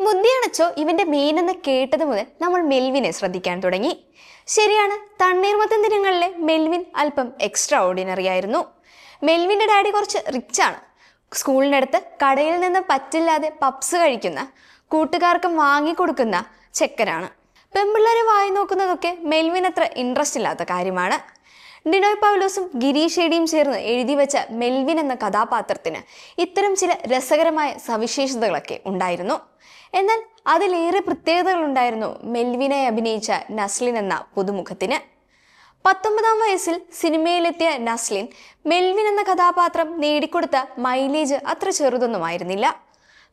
മുദ്യണച്ചോ ഇവന്റെ മെയിനെന്ന് കേട്ടത് മുതൽ നമ്മൾ മെൽവിനെ ശ്രദ്ധിക്കാൻ തുടങ്ങി. ശരിയാണ്, തണ്ണീർമത്തൻ ദിനങ്ങളിലെ മെൽവിൻ അല്പം എക്സ്ട്രാ ഓർഡിനറി ആയിരുന്നു. മെൽവിന്റെ ഡാഡി കുറച്ച് റിച്ചാണ്. സ്കൂളിനടുത്ത് കടയിൽ നിന്ന് പറ്റില്ലാതെ പപ്സ് കഴിക്കുന്ന, കൂട്ടുകാർക്കും വാങ്ങിക്കൊടുക്കുന്ന ചെക്കനാണ്. പെമ്പിള്ളേരെ വായി നോക്കുന്നതൊക്കെ മെൽവിൻ അത്ര ഇൻട്രസ്റ്റ് ഇല്ലാത്ത കാര്യമാണ്. ഡിനോയ് പൗലോസും ഗിരീഷ് ഷേഡിയും ചേർന്ന് എഴുതി വെച്ച മെൽവിൻ എന്ന കഥാപാത്രത്തിന് ഇത്തരം ചില രസകരമായ സവിശേഷതകളൊക്കെ ഉണ്ടായിരുന്നു. എന്നാൽ അതിലേറെ പ്രത്യേകതകൾ ഉണ്ടായിരുന്നു മെൽവിനെ അഭിനയിച്ച നസ്ലിൻ എന്ന പുതുമുഖത്തിന്. 19-ാം വയസ്സിൽ സിനിമയിലെത്തിയ നസ്ലിൻ മെൽവിൻ എന്ന കഥാപാത്രം നേടിക്കൊടുത്ത മൈലേജ് അത്ര ചെറുതൊന്നുമായിരുന്നില്ല.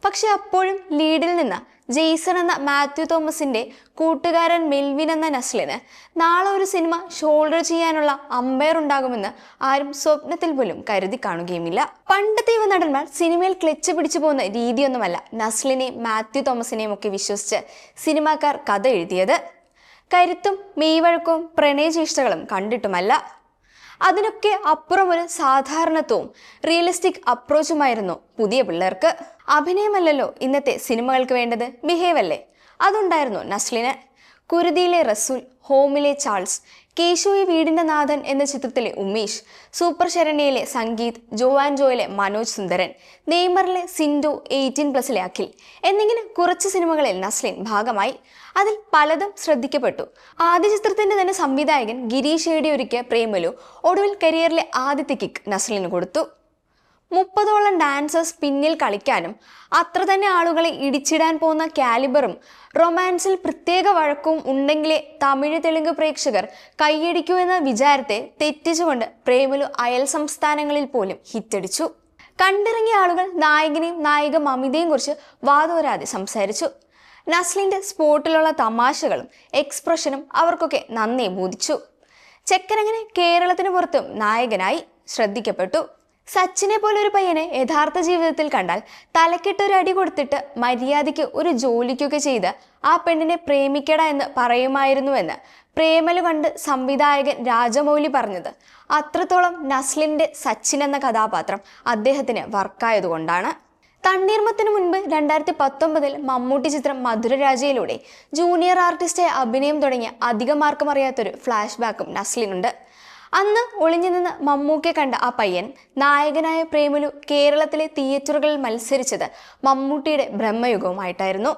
പക്ഷെ അപ്പോഴും ലീഡിൽ നിന്ന് ജെയ്സൺ എന്ന മാത്യു തോമസിന്റെ കൂട്ടുകാരൻ മെൽവിൻ എന്ന നസ്ലിന് നാളെ ഒരു സിനിമ ഷോൾഡർ ചെയ്യാനുള്ള അമ്പയർ ഉണ്ടാകുമെന്ന് ആരും സ്വപ്നത്തിൽ പോലും കരുതി കാണുകയുമില്ല. പണ്ടത്തെ യുവ നടന്മാർ സിനിമയിൽ ക്ലച്ച് പിടിച്ചു പോകുന്ന രീതിയൊന്നുമല്ല നസ്ലിനെയും മാത്യു തോമസിനെയും ഒക്കെ വിശ്വസിച്ച് സിനിമാക്കാർ കഥ എഴുതിയത്. കരുത്തും മെയ്വഴക്കവും പ്രണയചേഷ്ടകളും കണ്ടിട്ടുമല്ല. അതിനൊക്കെ അപ്പുറം ഒരു സാധാരണത്വവും റിയലിസ്റ്റിക് അപ്രോച്ചുമായിരുന്നു പുതിയ പിള്ളേർക്ക്. അഭിനയമല്ലല്ലോ ഇന്നത്തെ സിനിമകൾക്ക് വേണ്ടത്, ബിഹേവ് അല്ലേ. അതുണ്ടായിരുന്നു നസ്ലിന്. കുരുതിയിലെ റസൂൽ, ഹോമിലെ ചാൾസ്, കേശുവി വീടിന്റെ നാഥൻ എന്ന ചിത്രത്തിലെ ഉമേഷ്, സൂപ്പർ ശരണ്യയിലെ സംഗീത്, ജോവാൻ ജോയിലെ മനോജ് സുന്ദരൻ, നെയ്മറിലെ സിൻഡോ, 18+ലെ അഖിൽ എന്നിങ്ങനെ കുറച്ച് സിനിമകളിൽ നസ്ലിൻ ഭാഗമായി. അതിൽ പലതും ശ്രദ്ധിക്കപ്പെട്ടു. ആദ്യ ചിത്രത്തിന്റെ തന്നെ സംവിധായകൻ ഗിരീഷ് ഷേഡി ഒരുക്കിയ പ്രേമലു ഒടുവിൽ കരിയറിലെ ആദ്യത്തെ കിക്ക് നസ്ലിന് കൊടുത്തു. 30ഓളം ഡാൻസേഴ്സ് പിന്നിൽ കളിക്കാനും അത്ര തന്നെ ആളുകളെ ഇടിച്ചിടാൻ പോകുന്ന കാലിബറും റൊമാൻസിൽ പ്രത്യേക വഴക്കവും ഉണ്ടെങ്കിലേ തമിഴ് തെലുങ്ക് പ്രേക്ഷകർ കൈയടിക്കൂ എന്ന വിചാരത്തെ തെറ്റിച്ചുകൊണ്ട് പ്രേമലു അയൽ സംസ്ഥാനങ്ങളിൽ പോലും ഹിറ്റടിച്ചു. കണ്ടിറങ്ങിയ ആളുകൾ നായകനെയും നായിക മമിതയും കുറിച്ച് വാതോരാതെ സംസാരിച്ചു. നസ്ലിന്റെ സ്പോട്ടിലുള്ള തമാശകളും എക്സ്പ്രഷനും അവർക്കൊക്കെ നന്നേ ബോധിച്ചു. ചെക്കനങ്ങനെ കേരളത്തിന് പുറത്തും നായകനായി ശ്രദ്ധിക്കപ്പെട്ടു. സച്ചിനെ പോലൊരു പയ്യനെ യഥാർത്ഥ ജീവിതത്തിൽ കണ്ടാൽ തലക്കിട്ടൊരു അടി കൊടുത്തിട്ട് മര്യാദയ്ക്ക് ഒരു ജോലിക്കൊക്കെ ചെയ്ത് ആ പെണ്ണിനെ പ്രേമിക്കട എന്ന് പറയുമായിരുന്നുവെന്ന് പ്രേമലു കണ്ട് സംവിധായകൻ രാജമൗലി പറഞ്ഞത് അത്രത്തോളം നസ്ലിന്റെ സച്ചിൻ എന്ന കഥാപാത്രം അദ്ദേഹത്തിന് വർക്കായതുകൊണ്ടാണ്. തണ്ണീർമത്തിന് മുൻപ് 2019 മമ്മൂട്ടി ചിത്രം മധുരരാജയിലൂടെ ജൂനിയർ ആർട്ടിസ്റ്റായി അഭിനയം തുടങ്ങിയ അധികം ആർക്കും അറിയാത്തൊരു ഫ്ലാഷ് ബാക്കും നസ്ലിനുണ്ട്. അന്ന് ഒളിഞ്ഞു നിന്ന് മമ്മൂക്കെ കണ്ട ആ പയ്യൻ നായകനായ പ്രേമലു കേരളത്തിലെ തിയേറ്ററുകളിൽ മത്സരിച്ചത് മമ്മൂട്ടിയുടെ ബ്രഹ്മയുഗവുമായിട്ടായിരുന്നു.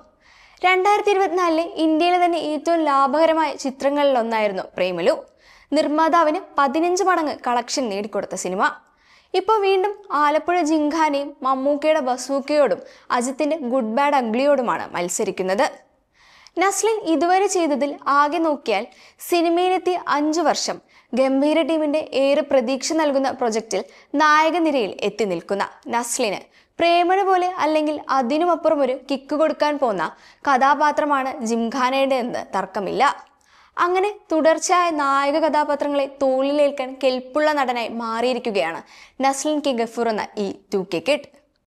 2024 ഇന്ത്യയിലെ തന്നെ ഏറ്റവും ലാഭകരമായ ചിത്രങ്ങളിലൊന്നായിരുന്നു പ്രേമലു. നിർമ്മാതാവിന് 15 മടങ്ങ് കളക്ഷൻ നേടിക്കൊടുത്ത സിനിമ. ഇപ്പോൾ വീണ്ടും ആലപ്പുഴ ജിങ്കാനയും മമ്മൂക്കയുടെ ബസൂക്കയോടും അജിത്തിന്റെ ഗുഡ് ബാഡ് അഗ്ലിയോടുമാണ് മത്സരിക്കുന്നത്. നസ്ലിൻ ഇതുവരെ ചെയ്തതിൽ ആകെ നോക്കിയാൽ സിനിമയിലെത്തിയ 5 വർഷം ഗംഭീര ടീമിന്റെ ഏറെ പ്രതീക്ഷ നൽകുന്ന പ്രൊജക്റ്റിൽ നായക നിരയിൽ എത്തി നിൽക്കുന്ന നസ്ലിന് പ്രേമഴ പോലെ അല്ലെങ്കിൽ അതിനുമപ്പുറം ഒരു കിക്ക് കൊടുക്കാൻ പോന്ന കഥാപാത്രമാണ് ജിംഖാനയുടെ എന്ന് തർക്കമില്ല. അങ്ങനെ തുടർച്ചയായ നായക കഥാപാത്രങ്ങളെ തോളിലേൽക്കാൻ കെൽപ്പുള്ള നടനായി മാറിയിരിക്കുകയാണ് നസ്ലിൻ കെ ഗഫൂർ എന്ന ഈ 2K കിഡ്.